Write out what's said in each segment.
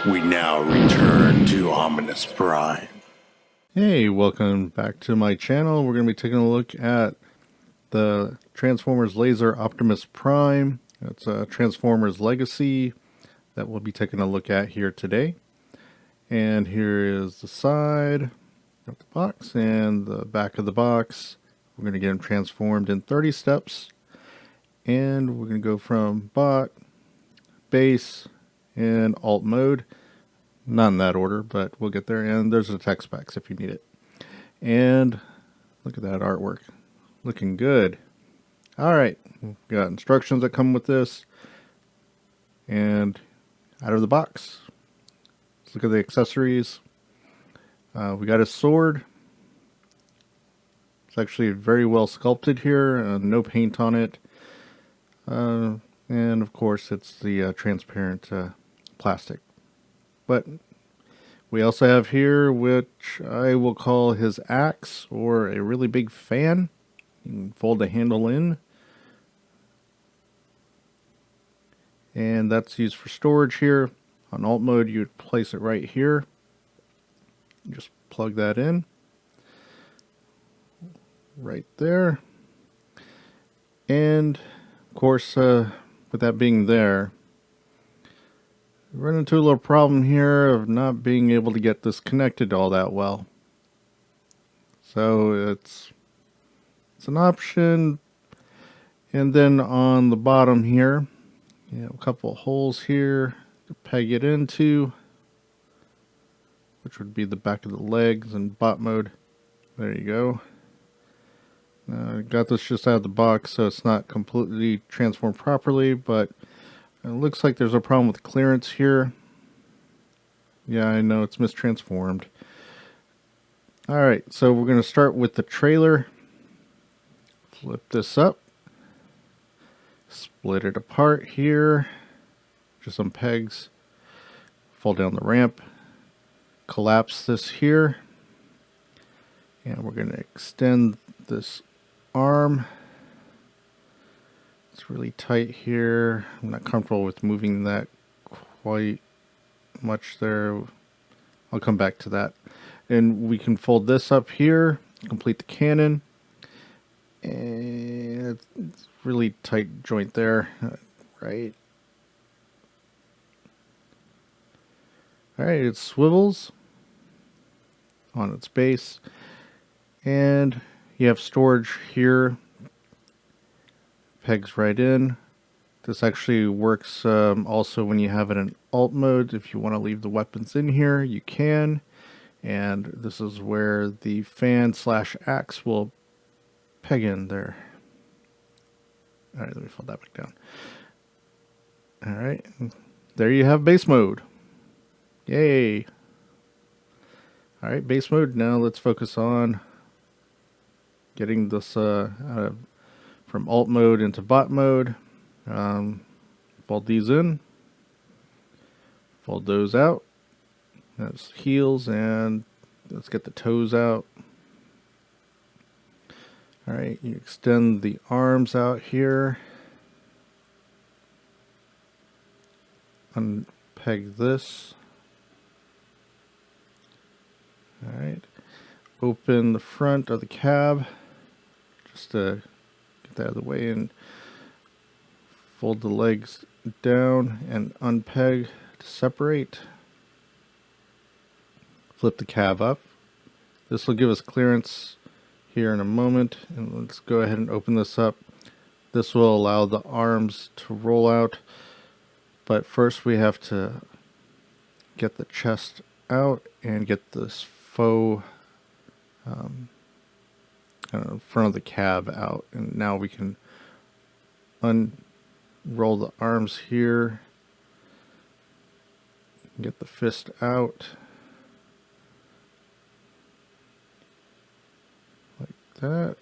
We now return to Optimus Prime. Hey, welcome back to my channel. We're going to be taking a look at the Transformers Laser Optimus Prime. It's a Transformers Legacy that we'll be taking a look at here today. And here is the side of the box and the back of the box. We're going to get him transformed in 30 steps. And we're going to go from bot, base, and alt mode. Not in that order, but we'll get there. And there's the tech specs if you need it. And look at that artwork. Looking good. Alright, we've got instructions that come with this. And out of the box, let's look at the accessories. We got a sword. It's actually very well sculpted here. No paint on it. And of course it's the transparent plastic. But we also have here, which I will call his axe, or a really big fan. You can fold the handle in. And that's used for storage here. On alt mode, you would place it right here. Just plug that in. Right there. And, of course, with that being there, we run into a little problem here of not being able to get this connected all that well. So it's an option. And then on the bottom here, you have a couple of holes here to peg it into, which would be the back of the legs and bot mode. There you go. I got this just out of the box, so it's not completely transformed properly, but it looks like there's a problem with clearance here. Yeah, I know it's mistransformed. Alright, so we're going to start with the trailer. Flip this up. Split it apart here. Just some pegs. Fold down the ramp. Collapse this here. And we're going to extend this arm. It's really tight here. I'm not comfortable with moving that quite much there. I'll come back to that. And we can fold this up here, complete the cannon. And it's really tight joint there, right? Alright, it swivels on its base. And you have storage here. Pegs right in. This actually works also when you have it in alt mode. If you want to leave the weapons in here, you can. And this is where the fan / axe will peg in there. Alright, let me fold that back down. Alright, there you have base mode. Yay! Alright, base mode. Now let's focus on getting this from alt mode into bot mode. Fold these in. Fold those out. That's heels, and let's get the toes out. Alright, you extend the arms out here. Unpeg this. Alright. Open the front of the cab. Just to get that out of the way, and fold the legs down and unpeg to separate. Flip the cab up. This will give us clearance here in a moment, and let's go ahead and open this up. This will allow the arms to roll out, but first we have to get the chest out and get this faux front of the cab out, and now we can unroll the arms here, get the fist out like that,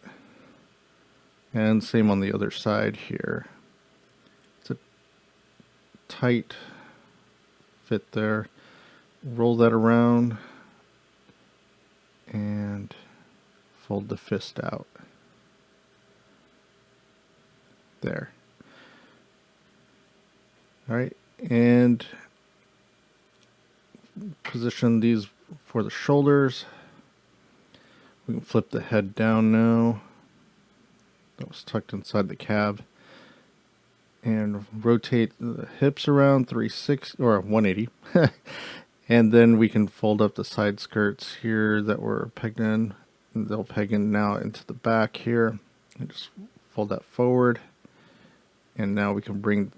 and same on the other side here. It's a tight fit there. Roll that around and fold the fist out. There. Alright, and position these for the shoulders. We can flip the head down now. That was tucked inside the cab. And rotate the hips around 360 or 180. And then we can fold up the side skirts here that were pegged in. They'll peg in now into the back here. And just fold that forward. And now we can bring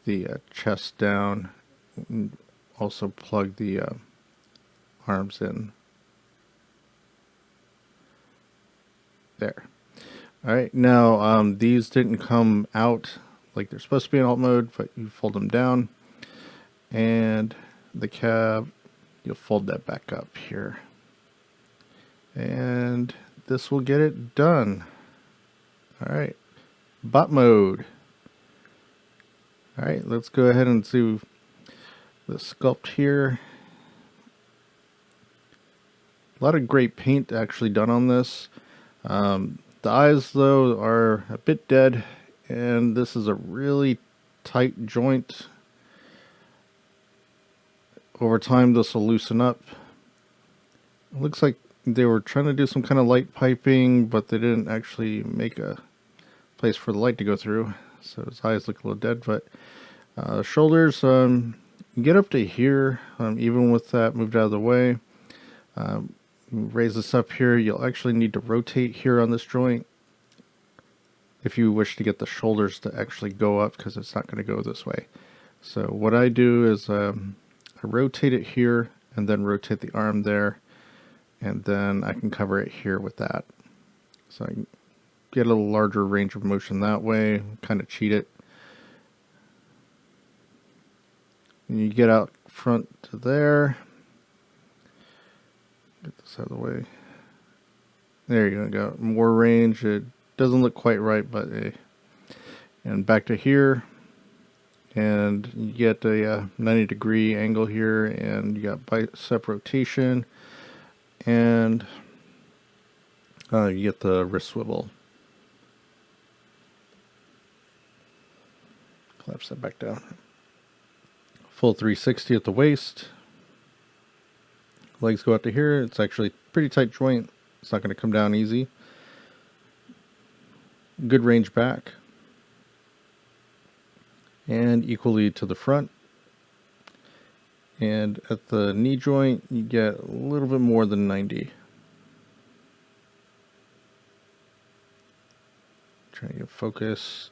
the chest down. And also plug the arms in. There. Alright, now these didn't come out like they're supposed to be in alt mode, but you fold them down. And the cab, you'll fold that back up here. And this will get it done. Alright, bot mode. Alright, let's go ahead and do the sculpt here. A lot of great paint actually done on this. The eyes, though, are a bit dead, and this is a really tight joint. Over time, this will loosen up. It looks like they were trying to do some kind of light piping, but they didn't actually make a place for the light to go through, so his eyes look a little dead. But shoulders, get up to here, even with that moved out of the way. Raise this up here. You'll actually need to rotate here on this joint if you wish to get the shoulders to actually go up, because it's not going to go this way. So what I do is I rotate it here and then rotate the arm there, and then I can cover it here with that. So I can get a larger range of motion that way, kind of cheat it. And you get out front to there. Get this out of the way. There you go. More range. It doesn't look quite right, but and back to here, and you get a 90-degree angle here, and you got bicep rotation, and you get the wrist swivel. Collapse that back down. Full 360 at the waist. Legs go out to here. It's actually a pretty tight joint. It's not going to come down easy. Good range back. And equally to the front. And at the knee joint, you get a little bit more than 90. Trying to get focus.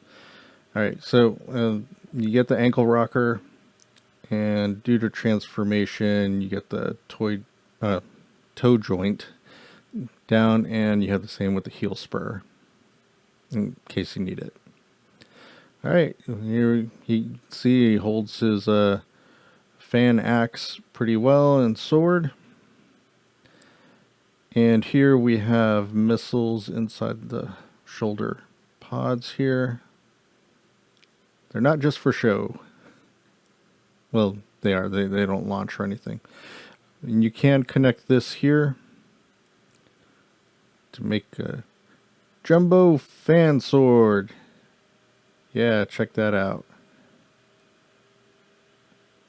Alright, so you get the ankle rocker. And due to transformation, you get the toe joint down, and you have the same with the heel spur in case you need it. Alright, here you see he holds his fan axe pretty well and sword. And here we have missiles inside the shoulder pods here. They're not just for show. Well, they are. They don't launch or anything. And you can connect this here to make a jumbo fan sword. Yeah, check that out.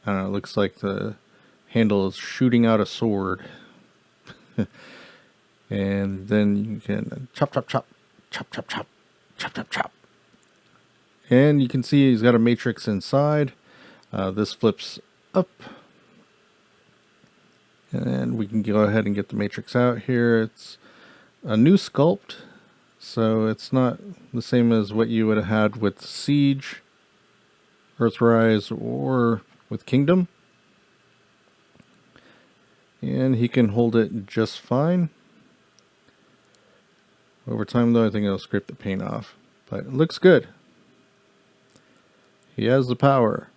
I don't know, it looks like the handle is shooting out a sword. And then you can chop, chop, chop, chop, chop, chop, chop, chop, chop. And you can see he's got a matrix inside. This flips up. And we can go ahead and get the matrix out here. It's a new sculpt, so it's not the same as what you would have had with Siege, Earthrise, or with Kingdom. And he can hold it just fine. Over time, though, I think it'll scrape the paint off. But it looks good. He has the power.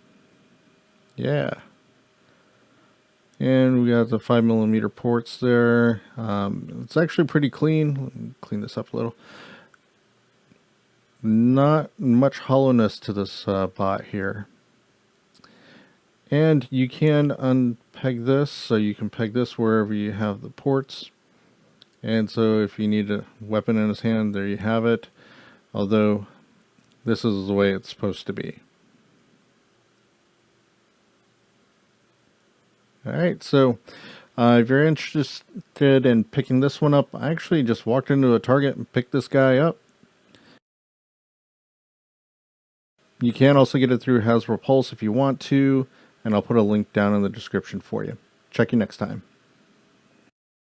Yeah. And we got the 5mm ports there. It's actually pretty clean. Let me clean this up a little. Not much hollowness to this bot here. And you can unpeg this, so you can peg this wherever you have the ports. And so if you need a weapon in his hand, there you have it. Although this is the way it's supposed to be. Alright, so if you're interested in picking this one up, I actually just walked into a Target and picked this guy up. You can also get it through Hasbro Pulse if you want to, and I'll put a link down in the description for you. Check you next time.